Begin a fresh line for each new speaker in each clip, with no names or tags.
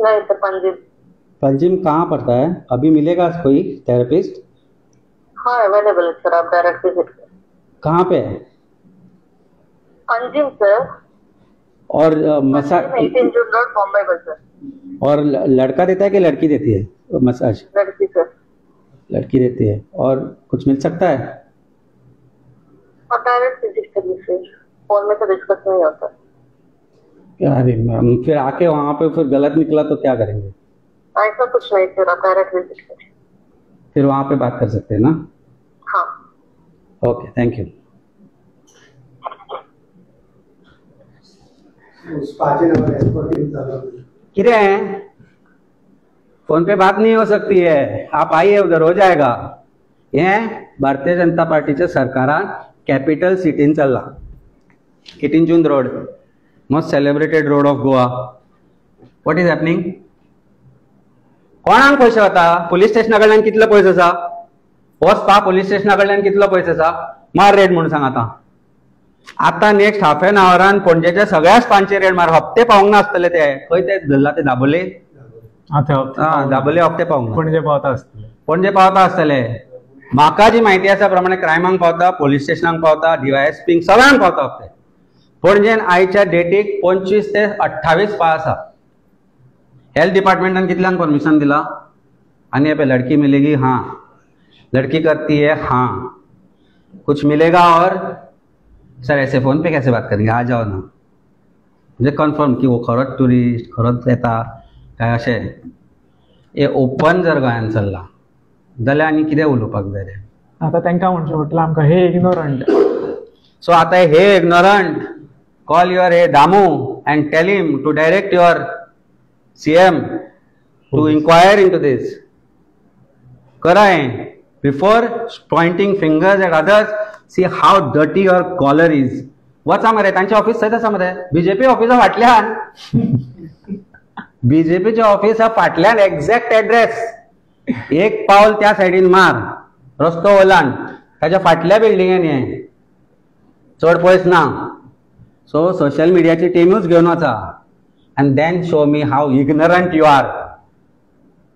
नहीं तो पंजिम।
पंजिम कहाँ पड़ता है? अभी मिलेगा कोई थेरेपिस्ट?
हाँ अवेलेबल है सर, आप डायरेक्ट विजिट करें।
कहाँ पे है?
पंजिम सर।
और मसाज
18 जून रोड, बॉम्बे बाजार।
और लड़का देता है कि लड़की देती है मसाज?
लड़की सर।
लड़की देती है। और कुछ मिल सकता है?
आप डायरेक्ट विजिट करिए सर, फोन में तो डिस्कस नहीं होता।
अरे मैम, फिर आके वहाँ पे फिर गलत निकला तो क्या करेंगे?
ऐसा कुछ नहीं सर, आप डायरेक्ट विजिट करिए।
फिर वहाँ पे बात कर सकते हैं ना?
हाँ
ओके, थैंक यू। किरे हैं? फोन पे बात नहीं हो सकती है, आप आइए उधर, हो जाएगा। ये भारतीय जनता पार्टीच्या सरकारान कॅपिटल सिटीन चल्ला, 18 June road, most celebrated road of Goa. What is happening? कोणाक पैसे वता? पोलीस स्टेशना कडल्यान कितले पयस आसा? वचपा पोलीस स्टेशना कडल्यान कितलो पयस आसा? मार रेड म्हणून सांग आता. आता नेक्स्ट हाफ एन आवरान पणजेच्या सगळ्या स्पांचे रेड मार. हप्ते पावूंक नासतले ते. खंय ते धरला ते दाबोले? दाबोले हप्ते पावूंक
पणजे पावता आसतले.
पणजे पावता आसतले. म्हाका जी माहिती आसा प्रमाणे क्रायमांक पावता, पोलीस स्टेशनाक पावता, डीवायएसपीक सगळ्यांक पावता हप्ते. पणजेन आयच्या डेटीक 25 ते 28 पास आसा. हेल्थ डिपार्टमेंटान कितल्यांक परमिशन दिला? आनी ये पे लड़की मिलेगी, हाँ. लड़की करती है, हाँ. कुछ मिलेगा और सर ऐसे फोन पे कैसे बात करेंगे? आ जाओ ना. म्हणजे कन्फर्म की वो खरोच टुरिस्ट, खरोच येता काय अशें. हे ओपन जर गोंयान चल्ला जाल्यार आनी कितें उलोवपाक जाय रे?
आता तांकां म्हणचें पडटलें आमकां हे इग्नोरंट.
सो आता हे इग्नोरंट, कॉल युअर हे Damu and tell him to direct your CM to inquire into this. करा है before pointing fingers at others. See how dirty your collar is. वचा मरे तांचे ऑफिस थंयच आसा मरे, बीजेपी ऑफिसा फाटल्यान. बीजेपीचे ऑफिस फाटल्यान, एक्झॅक्ट एड्रेस. एक पावल त्या सायडीन मार, रस्तो ओलांड, ताच्या फाटल्या बिल्डिंगेन ये, चड पयस ना. सो सोशल मिडियाची टीमूच घेवन वचा. And then show me how ignorant you are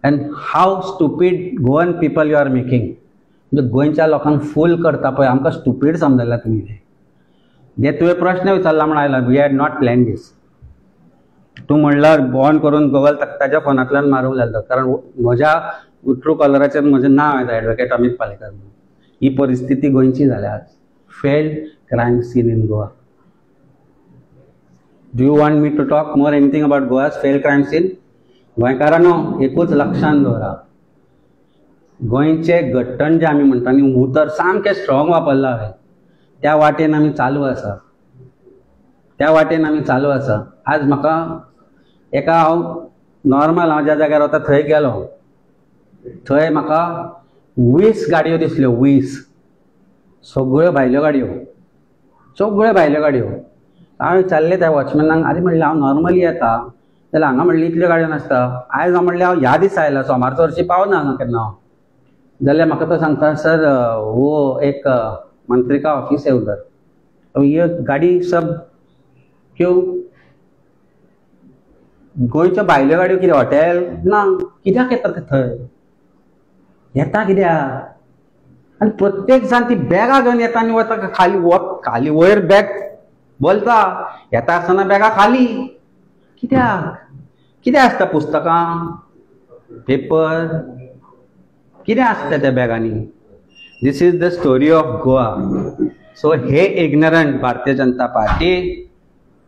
and how stupid Goan people you are making. म्हणजे गोंयच्या लोकांक फूल करता पळय, आमकां स्टुपीड समजला तुमी. जे तुवें प्रश्न विचारला म्हण आयला, वी हॅड नॉट प्लॅन दीस. तूं म्हणल्यार ऑन करून गुगल ताच्या फोनांतल्यान मारूंक लागलो, कारण म्हज्या ट्रू कलराचेर म्हजें नांव येता, एडवोकेट अमित पालेकर म्हणून. ही परिस्थिती गोंयची जाल्या आज. Failed crime seen in Goa. Do you want me to talk more anything about Goa's failed crime scene? गोंयकारांनो, एकूच लक्षांत दवरा. गोंयचे गट्टण जे आमी म्हणटा न्ही, उतर सामकें स्ट्रॉंग वापरला हांवें. त्या वाटेन आमी चालू आसा. त्या वाटेन आमी चालू आसा. आज म्हाका एका हांव नॉर्मल ज्या जाग्यार वता थंय गेलो. थंय म्हाका 20 गाडयो दिसल्यो. 20 सगळ्यो भायल्यो गाडयो. सगळ्यो भायल्यो गाडयो. हांवें विचारलें त्या वॉचमॅनाक, आरे म्हणलें हांव नॉर्मली येता जाल्यार हांगा म्हणलें इतल्यो गाडयो नासता. आयज हांव म्हणलें हांव ह्या दिसा आयला, सोमारचो हरशीं पावना हांगा केन्ना हांव. जाल्यार म्हाका तो सांगता, सर वो एक मंत्री का ऑफिस है उधर, तो ये गाडी सब क्यों? गोंयच्यो भायल्यो गाडयो कितें हॉटेल ना? कित्याक येता ते थंय? येता कित्याक? आनी प्रत्येक जाण ती बॅगां घेवन येता आनी वता खाली वयर बॅग बोलता. येता आसतना बॅगा खाली. कित्याक? कितें आसता? पुस्तकां, पेपर, कितें आसता त्या बॅगांनी? This is the story of Goa. So हे इग्नरंट भारतीय जनता पार्टी,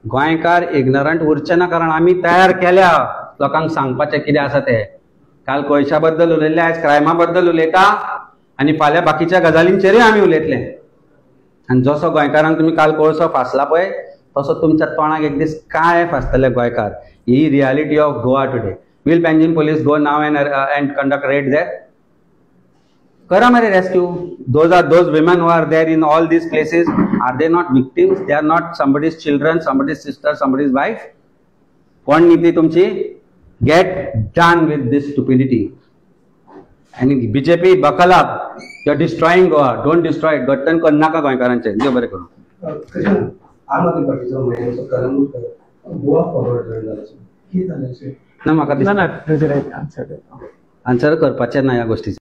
गोंयकार इग्नरंट उरचे ना, कारण आमी तयार केल्या लोकांक सांगपाचें कितें आसा तें. काल कोळशा बद्दल उलयले, आयज क्रायमा बद्दल उलयता, आनी फाल्यां बाकीच्या गजालींचेरूय आमी उलयतले. आनी जसो गोंयकारांक तुमी काल कोळसो फासला पळय, तसो तुमच्या तोंडाक एक दीस काय फासतले गोंयकार. ही reality of Goa today. Will Panjim police go now and conduct raid there? करा मरे rescue. those women who are there in all these places, are they not victims? They are not somebody's children, somebody's sister, somebody's wife? कोण नीती तुमची? Get done with this stupidity. आणि BJP buckle up. You are destroying Goa. Don't destroy it. गट्टन कर नाका गोंयकारांचे. देव बरें करूं.
आम आदमी पार्टीचो गोवा फॉरवर्ड जाला.
ना म्हाका
ना ना तुजें रायट आन्सर
आन्सर करपाचें ना ह्या गोष्टीचें